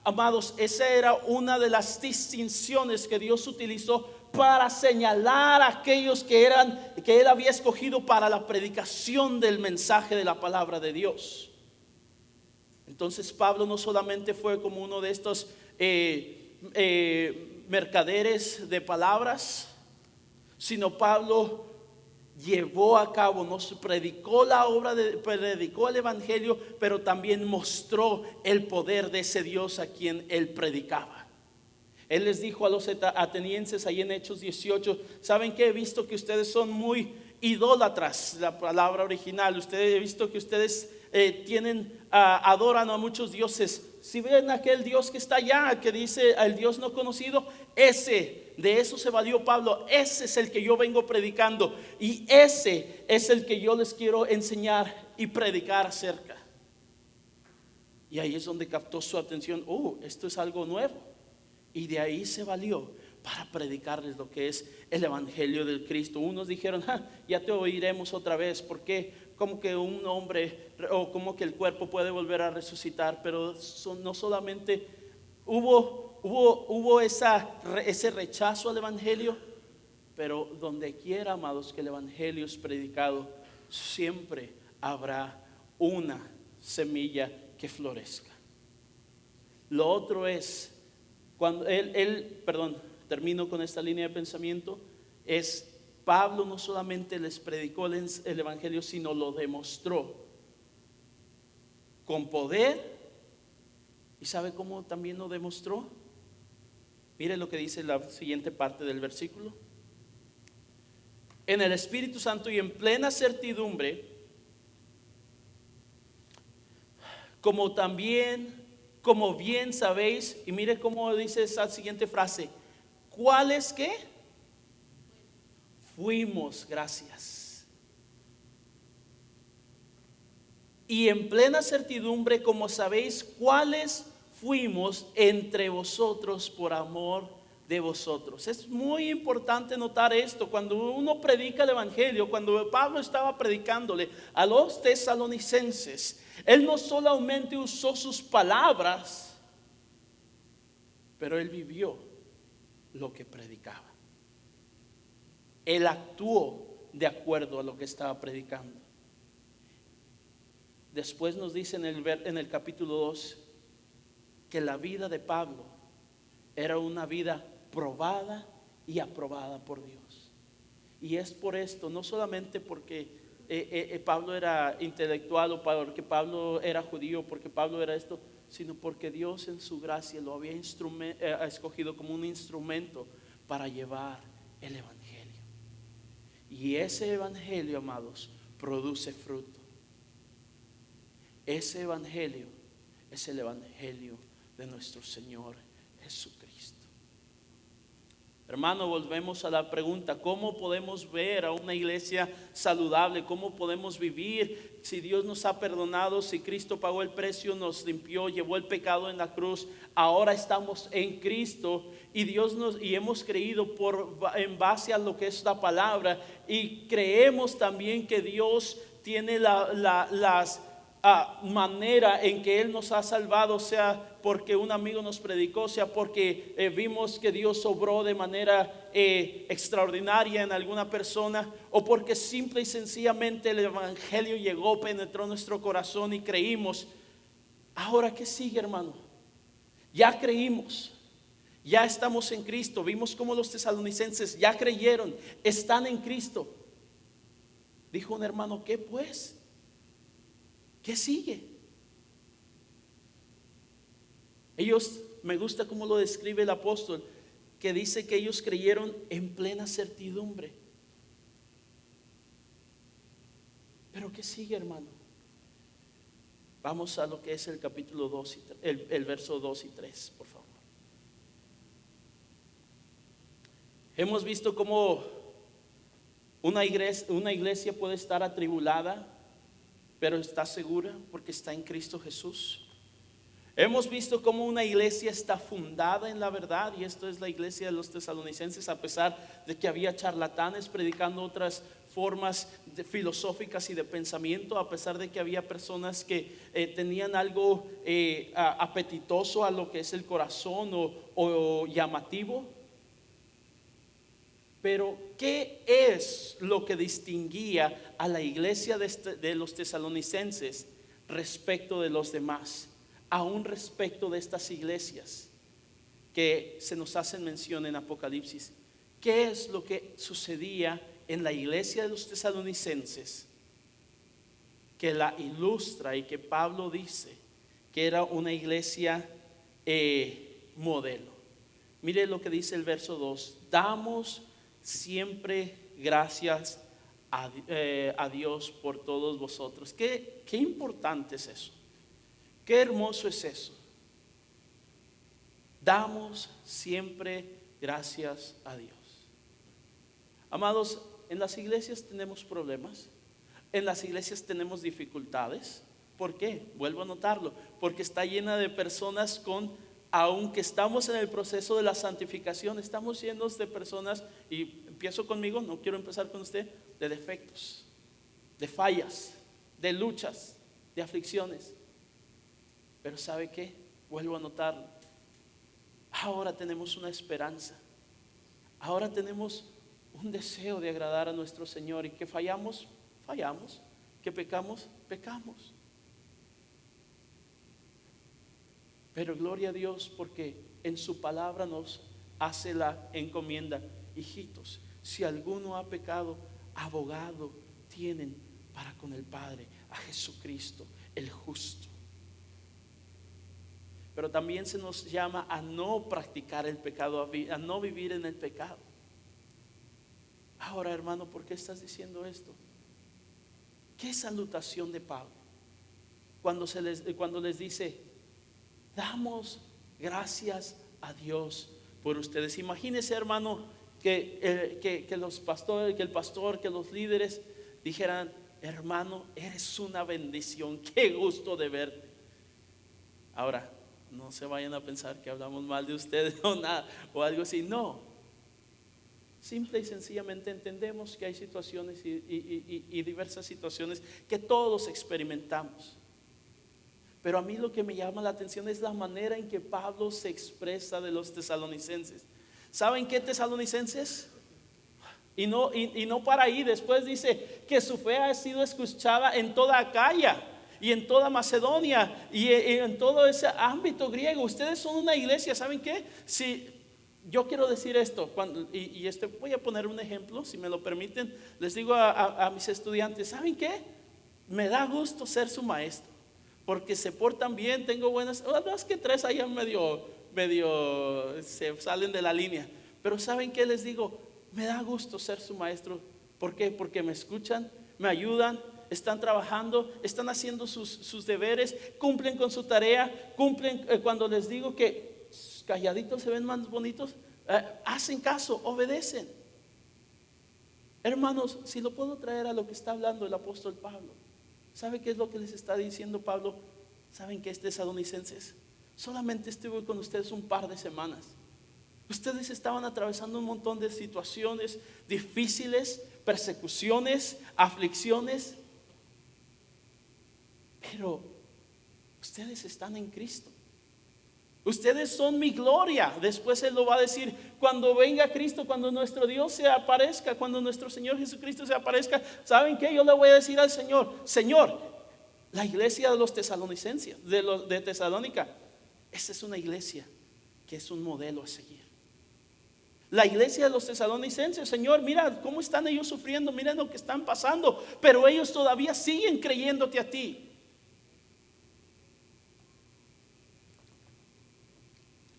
Amados, esa era una de las distinciones que Dios utilizó para señalar a aquellos que él había escogido para la predicación del mensaje de la palabra de Dios. Entonces Pablo no solamente fue como uno de estos mercaderes de palabras, sino Pablo llevó a cabo, nos predicó predicó el evangelio, pero también mostró el poder de ese Dios a quien él predicaba. Él les dijo a los atenienses ahí en Hechos 18: ¿saben qué? He visto que ustedes son muy idólatras, la palabra original. He visto que ustedes adoran a muchos dioses. Si ven aquel Dios que está allá, que dice al Dios no conocido, de eso se valió Pablo. Ese es el que yo vengo predicando, y ese es el que yo les quiero enseñar y predicar acerca. Y ahí es donde captó su atención. Esto es algo nuevo. Y de ahí se valió para predicarles lo que es el evangelio del Cristo. Unos dijeron, ya te oiremos otra vez, porque como que un hombre o como que el cuerpo puede volver a resucitar. Pero no solamente hubo ese rechazo al evangelio, pero donde quiera, amados, que el evangelio es predicado, siempre habrá una semilla que florezca. Lo otro es, cuando termino con esta línea de pensamiento, es Pablo no solamente les predicó el evangelio, sino lo demostró con poder. ¿Y sabe cómo también lo demostró? Mire lo que dice la siguiente parte del versículo. En el Espíritu Santo y en plena certidumbre, como bien sabéis. Y mire cómo dice esa siguiente frase: ¿cuáles qué? Fuimos, gracias. Y en plena certidumbre, como sabéis, cuáles fuimos entre vosotros por amor de vosotros. Es muy importante notar esto. Cuando uno predica el evangelio, cuando Pablo estaba predicándole a los tesalonicenses, él no solamente usó sus palabras, pero él vivió lo que predicaba. Él actuó de acuerdo a lo que estaba predicando. Después nos dice en el capítulo 2 que la vida de Pablo era una vida probada y aprobada por Dios. Y es por esto, no solamente porque Pablo era intelectual, o porque Pablo era judío, porque Pablo era esto, sino porque Dios en su gracia lo había escogido como un instrumento para llevar el evangelio. Y ese evangelio, amados, produce fruto. Ese evangelio es el evangelio de nuestro Señor Jesucristo. Hermano, volvemos a la pregunta: ¿cómo podemos ver a una iglesia saludable? ¿Cómo podemos vivir si Dios nos ha perdonado, si Cristo pagó el precio, nos limpió, llevó el pecado en la cruz? Ahora estamos en Cristo y hemos creído en base a lo que es la palabra, y creemos también que Dios tiene las manera en que Él nos ha salvado, sea porque un amigo nos predicó, sea porque vimos que Dios obró de manera extraordinaria en alguna persona, o porque simple y sencillamente el evangelio llegó, penetró nuestro corazón y creímos. Ahora, ¿qué sigue, hermano? Ya creímos, ya estamos en Cristo. Vimos cómo los tesalonicenses ya creyeron, están en Cristo. Dijo un hermano: ¿qué pues? ¿Qué sigue? Ellos, me gusta cómo lo describe el apóstol, que dice que ellos creyeron en plena certidumbre. Pero ¿qué sigue, hermano? Vamos a lo que es el capítulo 2 el verso 2 y 3, por favor. Hemos visto cómo una iglesia puede estar atribulada, pero está segura porque está en Cristo Jesús. Hemos visto cómo una iglesia está fundada en la verdad, y esto es la iglesia de los tesalonicenses, a pesar de que había charlatanes predicando otras formas filosóficas y de pensamiento, a pesar de que había personas que tenían algo apetitoso a lo que es el corazón o llamativo. Pero ¿qué es lo que distinguía a la iglesia de los tesalonicenses respecto de los demás? Aún respecto de estas iglesias que se nos hacen mención en Apocalipsis. ¿Qué es lo que sucedía en la iglesia de los tesalonicenses que la ilustra y que Pablo dice que era una iglesia modelo? Mire lo que dice el verso 2: damos siempre gracias a Dios por todos vosotros. Qué importante es eso. Qué hermoso es eso. Damos siempre gracias a Dios. Amados, en las iglesias tenemos problemas, en las iglesias tenemos dificultades, ¿Por qué? Vuelvo a notarlo, porque está llena de personas aunque estamos en el proceso de la santificación, estamos llenos de personas, y empiezo conmigo, no quiero empezar con usted, de defectos, de fallas, de luchas, de aflicciones. Pero ¿sabe qué? Vuelvo a notarlo. Ahora tenemos una esperanza. Ahora tenemos un deseo de agradar a nuestro Señor, y que fallamos, que pecamos, pecamos. Pero gloria a Dios, porque en su palabra nos hace la encomienda: hijitos, si alguno ha pecado, abogado tienen para con el Padre, a Jesucristo el justo. Pero también se nos llama a no practicar el pecado, a no vivir en el pecado. Ahora, hermano, ¿por qué estás diciendo esto? ¿Qué salutación de Pablo cuando les dice: damos gracias a Dios por ustedes? Imagínese, hermano, que los pastores, que el pastor, que los líderes dijeran: hermano, eres una bendición, qué gusto de verte. Ahora, no se vayan a pensar que hablamos mal de ustedes o nada, o algo así. No, simple y sencillamente entendemos que hay situaciones y diversas situaciones que todos experimentamos. Pero a mí lo que me llama la atención es la manera en que Pablo se expresa de los tesalonicenses. ¿Saben qué, tesalonicenses? Y no para ahí. Después dice que su fe ha sido escuchada en toda Acaya y en toda Macedonia y en todo ese ámbito griego. Ustedes son una iglesia, ¿saben qué? Si yo quiero decir esto, voy a poner un ejemplo, si me lo permiten. Les digo a mis estudiantes: ¿saben qué? Me da gusto ser su maestro, porque se portan bien, tengo buenas, más que tres allá medio se salen de la línea. Pero ¿saben qué les digo? Me da gusto ser su maestro. ¿Por qué? Porque me escuchan, me ayudan, están trabajando, están haciendo sus deberes, cumplen con su tarea, cumplen cuando les digo que calladitos se ven más bonitos, hacen caso, obedecen. Hermanos, si lo puedo traer a lo que está hablando el apóstol Pablo, ¿sabe qué es lo que les está diciendo Pablo? ¿Saben qué, tesalonicenses? Solamente estuve con ustedes un par de semanas. Ustedes estaban atravesando un montón de situaciones difíciles, persecuciones, aflicciones. Pero ustedes están en Cristo. Ustedes son mi gloria. Después Él lo va a decir cuando venga Cristo, cuando nuestro Dios se aparezca, cuando nuestro Señor Jesucristo se aparezca. ¿Saben qué? Yo le voy a decir al Señor: Señor, la iglesia de los tesalonicenses, de Tesalónica, esa es una iglesia que es un modelo a seguir. La iglesia de los tesalonicenses, Señor, mira cómo están ellos sufriendo, mira lo que están pasando, pero ellos todavía siguen creyéndote a ti.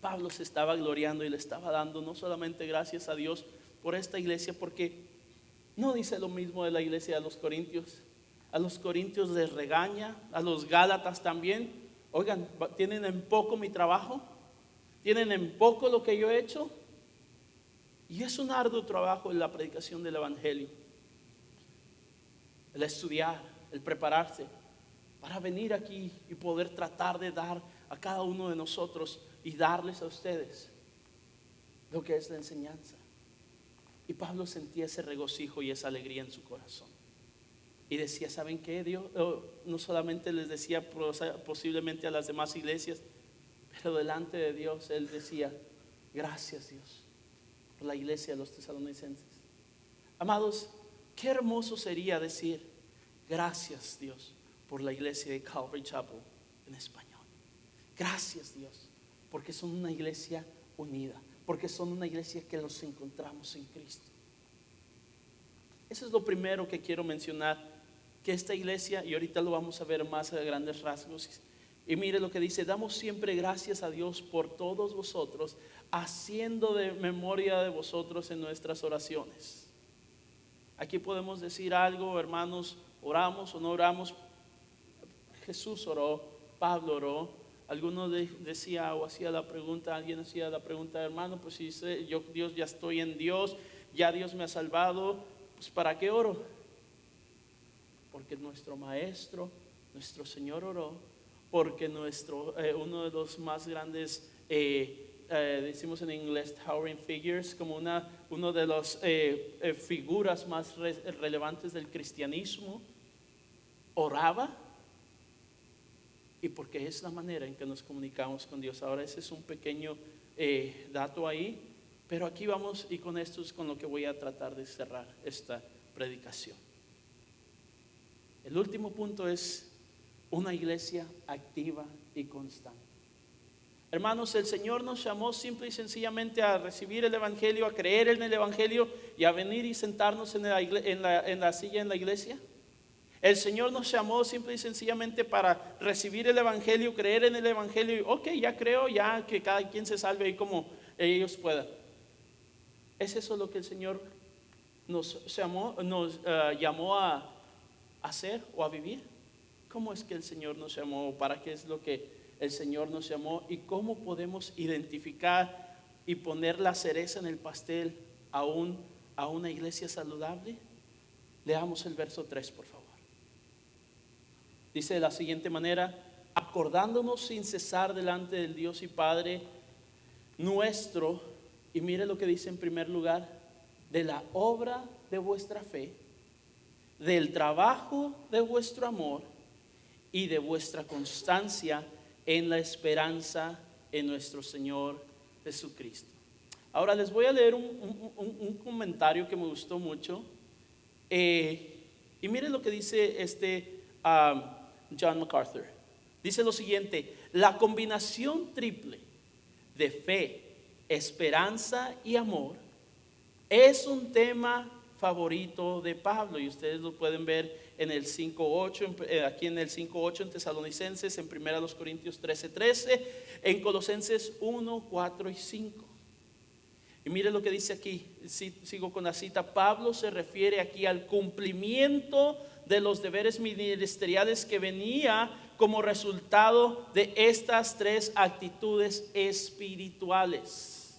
Pablo se estaba gloriando y le estaba dando no solamente gracias a Dios por esta iglesia, porque no dice lo mismo de la iglesia de los corintios. A los corintios les regaña, a los gálatas también. Oigan, ¿tienen en poco mi trabajo? ¿Tienen en poco lo que yo he hecho? Y es un arduo trabajo en la predicación del evangelio, el estudiar, el prepararse para venir aquí y poder tratar de dar a cada uno de nosotros y darles a ustedes lo que es la enseñanza. Y Pablo sentía ese regocijo y esa alegría en su corazón. Y decía: ¿saben qué? Dios no solamente les decía posiblemente a las demás iglesias, pero delante de Dios Él decía: gracias, Dios, por la iglesia de los tesalonicenses. Amados, qué hermoso sería decir: gracias, Dios, por la iglesia de Calvary Chapel en español. Gracias, Dios, porque son una iglesia unida, porque son una iglesia que nos encontramos en Cristo. Eso es lo primero que quiero mencionar, que esta iglesia, y ahorita lo vamos a ver más a grandes rasgos, y mire lo que dice: damos siempre gracias a Dios por todos vosotros, haciendo de memoria de vosotros en nuestras oraciones. Aquí podemos decir algo, hermanos: oramos o no oramos. Jesús oró, Pablo oró. Alguno decía o hacía la pregunta, alguien hacía la pregunta: hermano, pues si yo, Dios, ya estoy en Dios, ya Dios me ha salvado, pues ¿para qué oro? Porque nuestro maestro, Nuestro Señor oró porque uno de los más grandes, decimos en inglés, towering figures, como uno de las figuras más relevantes del cristianismo, oraba, y porque es la manera en que nos comunicamos con Dios. Ahora ese es un pequeño dato ahí, pero aquí vamos, y con esto es con lo que voy a tratar de cerrar esta predicación. El último punto es una iglesia activa y constante. Hermanos, el Señor nos llamó simple y sencillamente a recibir el Evangelio, a creer en el Evangelio y a venir y sentarnos en la silla en la iglesia. El Señor nos llamó simple y sencillamente para recibir el Evangelio, creer en el Evangelio y ok, ya creo, ya que cada quien se salve ahí como ellos puedan. ¿Es eso lo que el Señor nos llamó a hacer o a vivir? ¿Cómo es que el Señor nos llamó? ¿Para qué es lo que el Señor nos llamó? ¿Y cómo podemos identificar y poner la cereza en el pastel a una iglesia saludable? Leamos el verso 3, por favor. Dice de la siguiente manera: acordándonos sin cesar delante del Dios y Padre nuestro, y mire lo que dice en primer lugar, de la obra de vuestra fe, del trabajo de vuestro amor y de vuestra constancia en la esperanza en nuestro Señor Jesucristo. Ahora les voy a leer un comentario que me gustó mucho, y miren lo que dice John MacArthur. Dice lo siguiente: la combinación triple de fe, esperanza y amor es un tema favorito de Pablo, y ustedes lo pueden ver en el 5:8, aquí en el 5:8 en Tesalonicenses, en 1 Corintios 13:13, en Colosenses 1:4 y 5. Y mire lo que dice aquí, sigo con la cita. Pablo se refiere aquí al cumplimiento de los deberes ministeriales que venía como resultado de estas tres actitudes espirituales.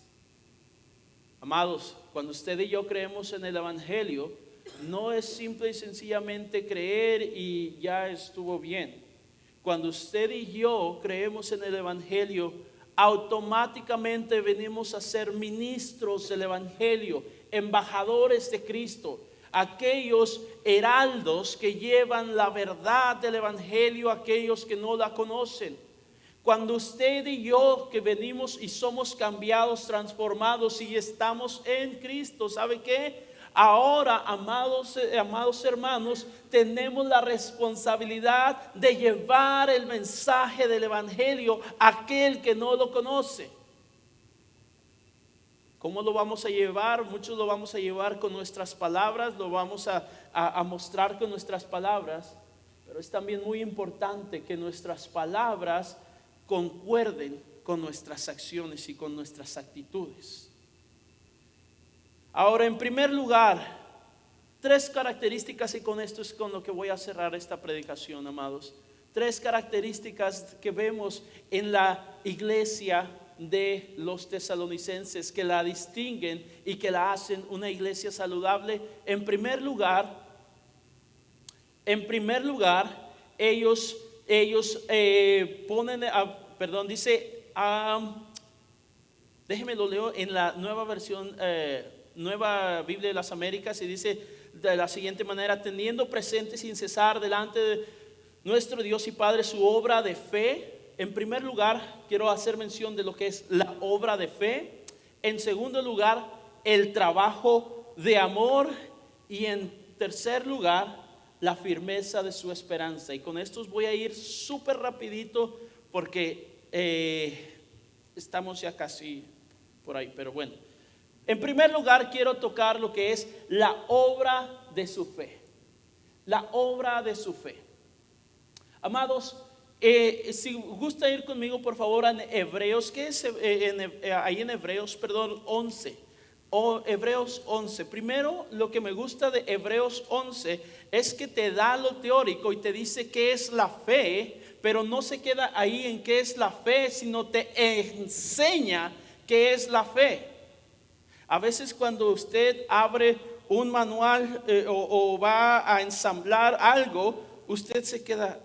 Amados, cuando usted y yo creemos en el Evangelio, no es simple y sencillamente creer y ya estuvo bien. Cuando usted y yo creemos en el Evangelio, automáticamente venimos a ser ministros del Evangelio, embajadores de Cristo, aquellos heraldos que llevan la verdad del Evangelio a aquellos que no la conocen. Cuando usted y yo que venimos y somos cambiados, transformados y estamos en Cristo, ¿sabe qué? Ahora, amados hermanos, tenemos la responsabilidad de llevar el mensaje del Evangelio a aquel que no lo conoce. ¿Cómo lo vamos a llevar? Muchos lo vamos a llevar con nuestras palabras, lo vamos a mostrar con nuestras palabras, pero es también muy importante que nuestras palabras concuerden con nuestras acciones y con nuestras actitudes. Ahora, en primer lugar, tres características, y con esto es con lo que voy a cerrar esta predicación, amados. Tres características que vemos en la iglesia de los tesalonicenses que la distinguen y que la hacen una iglesia saludable. En primer lugar, ellos ponen, dice, déjeme lo leo en la nueva versión, Nueva Biblia de las Américas, y dice de la siguiente manera: teniendo presente sin cesar delante de nuestro Dios y Padre su obra de fe. En primer lugar, quiero hacer mención de lo que es la obra de fe. En segundo lugar, el trabajo de amor. Y en tercer lugar, la firmeza de su esperanza. Y con estos voy a ir súper rapidito porque estamos ya casi por ahí, pero bueno. En primer lugar, quiero tocar lo que es la obra de su fe. La obra de su fe. Amados, si gusta ir conmigo por favor a Hebreos, ¿qué es ahí en Hebreos, 11? Hebreos 11. Primero, lo que me gusta de Hebreos 11 es que te da lo teórico y te dice qué es la fe, pero no se queda ahí en qué es la fe, sino te enseña qué es la fe. A veces cuando usted abre un manual o va a ensamblar algo, usted se queda,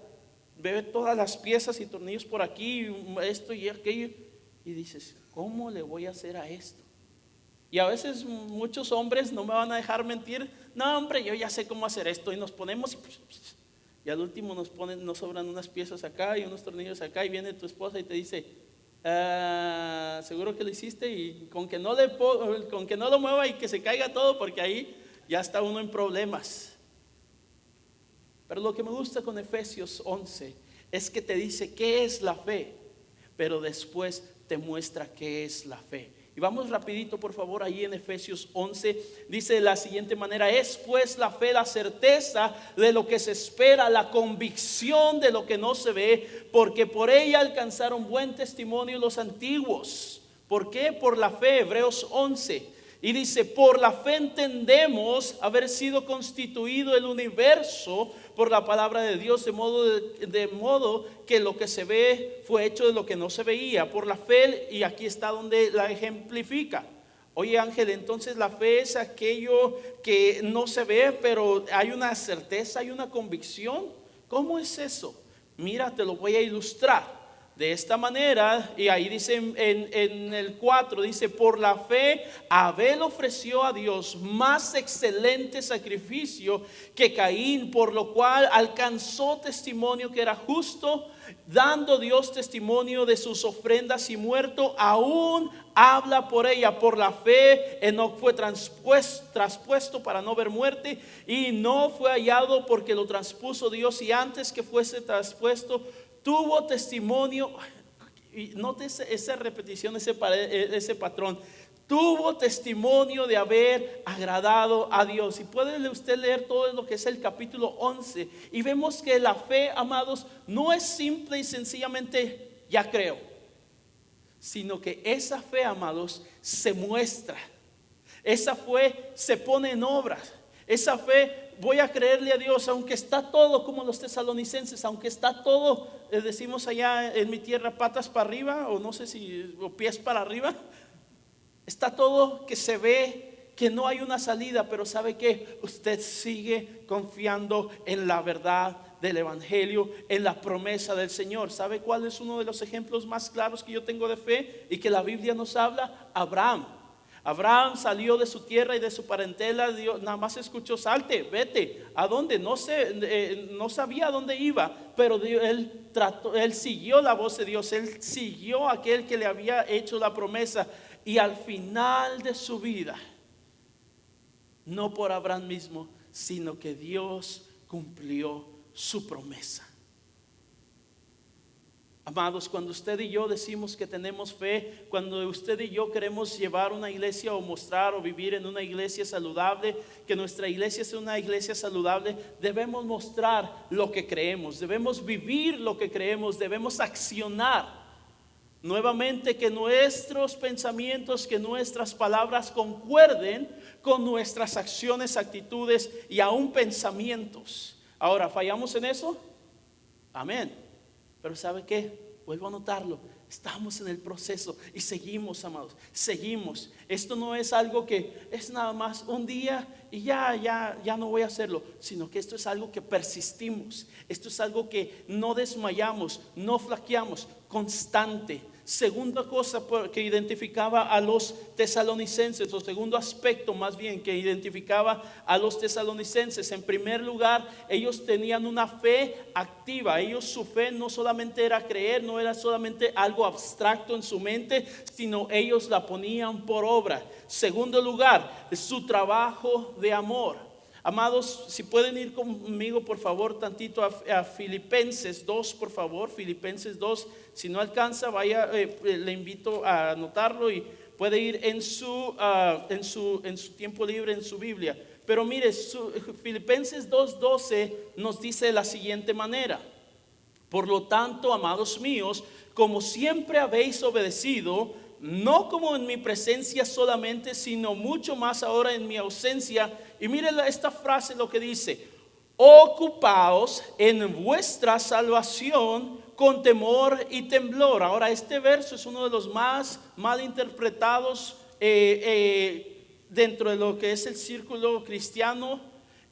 ve todas las piezas y tornillos por aquí, esto y aquello, y dices, ¿cómo le voy a hacer a esto? Y a veces muchos hombres no me van a dejar mentir, no hombre, yo ya sé cómo hacer esto, y nos ponemos y al último nos sobran unas piezas acá y unos tornillos acá, y viene tu esposa y te dice, seguro que lo hiciste, y con que no lo mueva y que se caiga todo, porque ahí ya está uno en problemas. Pero lo que me gusta con Efesios 11 es que te dice qué es la fe, pero después te muestra qué es la fe. Y vamos rapidito por favor, ahí en Efesios 11 dice de la siguiente manera: es pues la fe la certeza de lo que se espera, la convicción de lo que no se ve, porque por ella alcanzaron buen testimonio los antiguos. ¿Por qué? Por la fe. Hebreos 11. Y dice, por la fe entendemos haber sido constituido el universo por la palabra de Dios, de modo que lo que se ve fue hecho de lo que no se veía. Por la fe, y aquí está donde la ejemplifica. Oye Ángel, entonces la fe es aquello que no se ve, pero hay una certeza, hay una convicción. ¿Cómo es eso? Mira, te lo voy a ilustrar. De esta manera, y ahí dice en el 4, dice, por la fe Abel ofreció a Dios más excelente sacrificio que Caín, por lo cual alcanzó testimonio que era justo, dando Dios testimonio de sus ofrendas, y muerto aún habla por ella. Por la fe Enoc fue traspuesto para no ver muerte, y no fue hallado porque lo traspuso Dios, y antes que fuese traspuesto tuvo testimonio. Y note esa repetición, ese patrón. Tuvo testimonio de haber agradado a Dios. Y puede usted leer todo lo que es el capítulo 11, y vemos que la fe, amados, no es simple y sencillamente ya creo, sino que esa fe, amados, se muestra. Esa fe se pone en obras. Esa fe, voy a creerle a Dios, aunque está todo como los tesalonicenses, aunque está todo, decimos allá en mi tierra, patas para arriba, o no sé si, o pies para arriba. Está todo que se ve que no hay una salida, pero ¿sabe qué? Usted sigue confiando en la verdad del evangelio, en la promesa del Señor. ¿Sabe cuál es uno de los ejemplos más claros que yo tengo de fe y que la Biblia nos habla? Abraham salió de su tierra y de su parentela. Dios nada más escuchó, salte, vete. ¿A dónde? No sé, no sabía a dónde iba, pero él siguió la voz de Dios. Él siguió a aquel que le había hecho la promesa. Y al final de su vida, no por Abraham mismo, sino que Dios cumplió su promesa. Amados, cuando usted y yo decimos que tenemos fe, cuando usted y yo queremos llevar una iglesia o mostrar o vivir en una iglesia saludable, que nuestra iglesia sea una iglesia saludable, debemos mostrar lo que creemos, debemos vivir lo que creemos, debemos accionar. Nuevamente, que nuestros pensamientos, que nuestras palabras concuerden con nuestras acciones, actitudes y aún pensamientos. Ahora, ¿fallamos en eso? Amén. Pero ¿sabe qué? Vuelvo a notarlo. Estamos en el proceso y seguimos, amados. Seguimos. Esto no es algo que es nada más un día y ya no voy a hacerlo, sino que esto es algo que persistimos. Esto es algo que no desmayamos, no flaqueamos, constante. Segunda cosa que identificaba a los tesalonicenses, o segundo aspecto más bien que identificaba a los tesalonicenses: en primer lugar, ellos tenían una fe activa. Su fe no solamente era creer, no era solamente algo abstracto en su mente, sino ellos la ponían por obra. Segundo lugar, su trabajo de amor. Amados, si pueden ir conmigo por favor tantito a Filipenses 2, por favor. Filipenses 2, si no alcanza, vaya, le invito a anotarlo y puede ir en su tiempo libre en su Biblia. Pero mire, Filipenses 2:12 nos dice de la siguiente manera: por lo tanto, amados míos, como siempre habéis obedecido, no como en mi presencia solamente, sino mucho más ahora en mi ausencia. Y miren esta frase, lo que dice: ocupaos en vuestra salvación con temor y temblor. Ahora, este verso es uno de los más mal interpretados dentro de lo que es el círculo cristiano.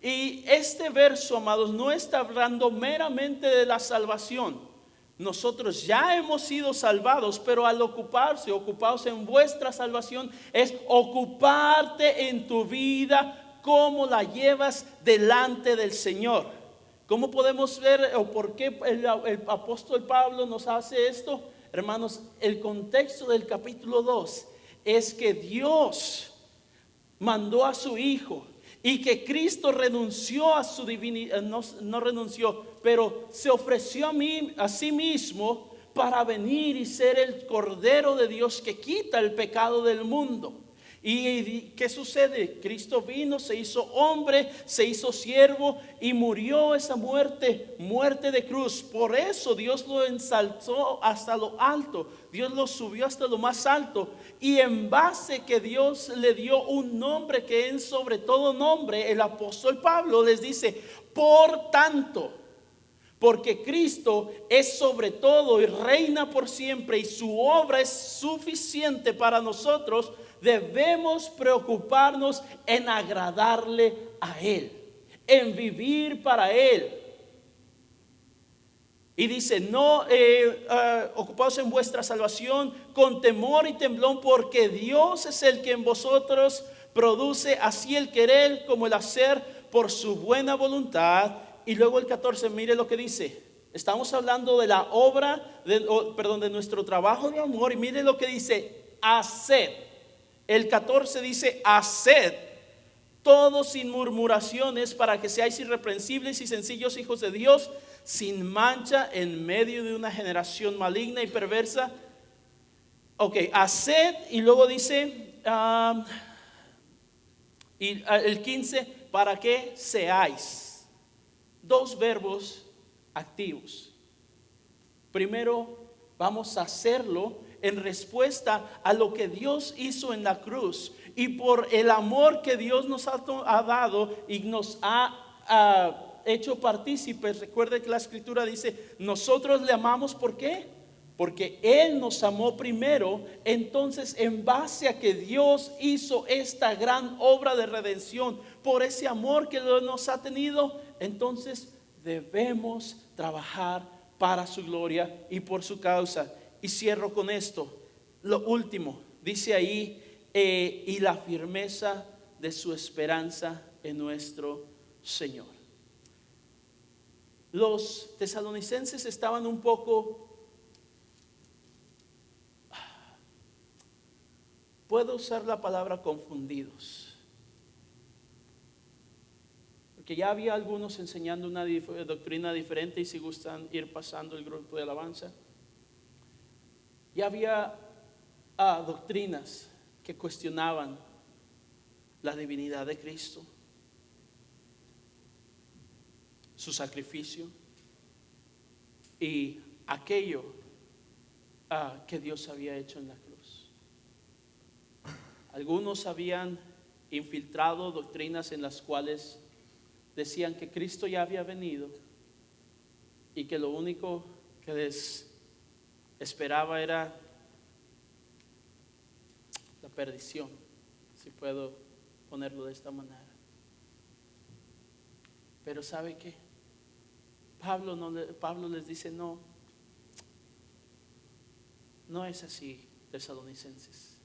Y este verso, amados, no está hablando meramente de la salvación. Nosotros ya hemos sido salvados, pero al ocupados en vuestra salvación, es ocuparte en tu vida, cómo la llevas delante del Señor. ¿Cómo podemos ver o por qué el apóstol Pablo nos hace esto? Hermanos, el contexto del capítulo 2 es que Dios mandó a su Hijo y que Cristo renunció a su divinidad, no renunció, pero se ofreció a sí mismo para venir y ser el Cordero de Dios que quita el pecado del mundo. ¿Y qué sucede? Cristo vino, se hizo hombre, se hizo siervo y murió esa muerte de cruz. Por eso Dios lo ensalzó hasta lo alto, Dios lo subió hasta lo más alto. Y en base que Dios le dio un nombre que es sobre todo nombre, el apóstol Pablo les dice: por tanto, porque Cristo es sobre todo y reina por siempre y su obra es suficiente para nosotros, debemos preocuparnos en agradarle a Él, en vivir para Él. Y dice: no ocupaos en vuestra salvación con temor y temblor, porque Dios es el que en vosotros produce así el querer como el hacer por su buena voluntad. Y luego el 14, mire lo que dice. Estamos hablando de la obra, de nuestro trabajo de amor. Y mire lo que dice: haced. El 14 dice: haced todo sin murmuraciones, para que seáis irreprensibles y sencillos hijos de Dios, sin mancha en medio de una generación maligna y perversa. Ok, haced, y luego dice y el 15, para que seáis. Dos verbos activos. Primero, vamos a hacerlo en respuesta a lo que Dios hizo en la cruz y por el amor que Dios nos ha dado y nos ha hecho partícipes. Recuerde que la escritura dice: nosotros le amamos. ¿Por qué? Porque Él nos amó primero. Entonces, en base a que Dios hizo esta gran obra de redención, por ese amor que nos ha tenido, entonces debemos trabajar para su gloria y por su causa. Y cierro con esto. Lo último, dice ahí: y la firmeza de su esperanza en nuestro Señor. Los tesalonicenses estaban un poco, puedo usar la palabra, confundidos, porque ya había algunos enseñando una doctrina diferente. Y si gustan ir pasando el grupo de alabanza, ya había doctrinas que cuestionaban la divinidad de Cristo, su sacrificio y aquello que Dios había hecho en la cruz. Algunos habían infiltrado doctrinas en las cuales decían que Cristo ya había venido y que lo único que les esperaba era la perdición, si puedo ponerlo de esta manera. Pero ¿sabe qué? Pablo les dice: no es así, tesalonicenses.